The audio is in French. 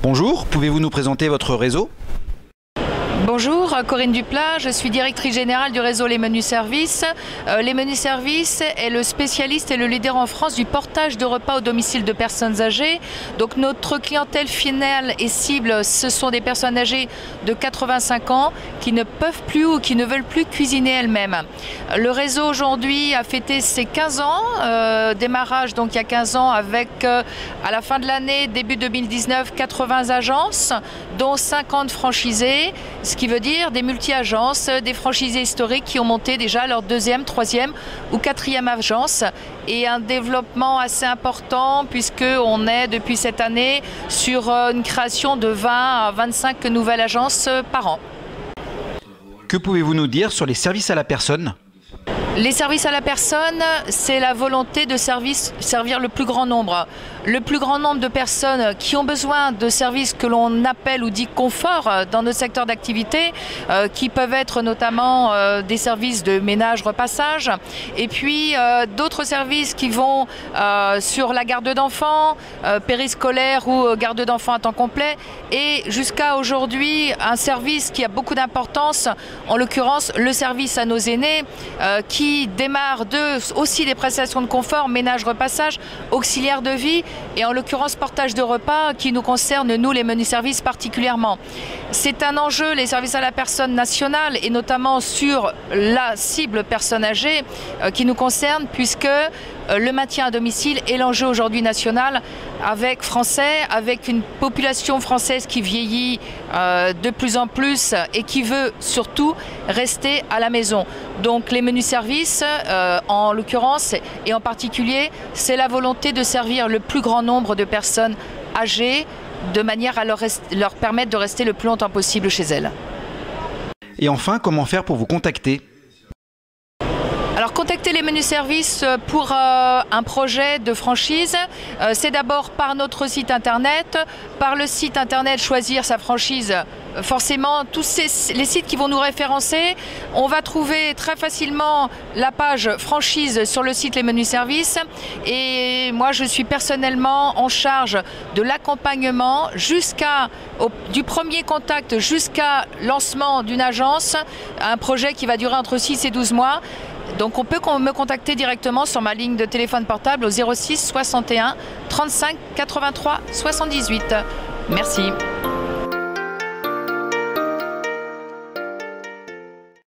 Bonjour, pouvez-vous nous présenter votre réseau ? Bonjour, Corinne Duplat, je suis directrice générale du réseau Les Menus Services. Les Menus Services est le spécialiste et le leader en France du portage de repas au domicile de personnes âgées. Donc notre clientèle finale et cible, ce sont des personnes âgées de 85 ans qui ne peuvent plus ou qui ne veulent plus cuisiner elles-mêmes. Le réseau aujourd'hui a fêté ses 15 ans, démarrage donc il y a 15 ans avec à la fin de l'année, début 2019, 80 agences, dont 50 franchisés. Ce qui veut dire des multi-agences, des franchisés historiques qui ont monté déjà leur deuxième, troisième ou quatrième agence et un développement assez important puisqu'on est depuis cette année sur une création de 20 à 25 nouvelles agences par an. Que pouvez-vous nous dire sur les services à la personne ? Les services à la personne, c'est la volonté de servir le plus grand nombre. Le plus grand nombre de personnes qui ont besoin de services que l'on appelle ou dit confort dans notre secteur d'activité, qui peuvent être notamment des services de ménage, repassage, et puis d'autres services qui vont sur la garde d'enfants, périscolaire ou garde d'enfants à temps complet, et jusqu'à aujourd'hui un service qui a beaucoup d'importance, en l'occurrence le service à nos aînés, qui démarre aussi des prestations de confort, ménage, repassage, auxiliaire de vie et en l'occurrence portage de repas qui nous concerne, nous les menus services particulièrement. C'est un enjeu, les services à la personne nationale et notamment sur la cible personne âgée qui nous concerne puisque le maintien à domicile est l'enjeu aujourd'hui national avec une population française qui vieillit de plus en plus et qui veut surtout rester à la maison. Donc les menus services, en l'occurrence et en particulier, c'est la volonté de servir le plus grand nombre de personnes âgées de manière à leur permettre de rester le plus longtemps possible chez elles. Et enfin, comment faire pour vous contacter ? Alors contacter les menus services pour un projet de franchise, c'est d'abord par notre site internet, par le site internet choisir sa franchise. Forcément, tous les sites qui vont nous référencer, on va trouver très facilement la page franchise sur le site Les Menus Services. Et moi, je suis personnellement en charge de l'accompagnement du premier contact jusqu'à lancement d'une agence, un projet qui va durer entre 6 et 12 mois. Donc on peut me contacter directement sur ma ligne de téléphone portable au 06 61 35 83 78. Merci.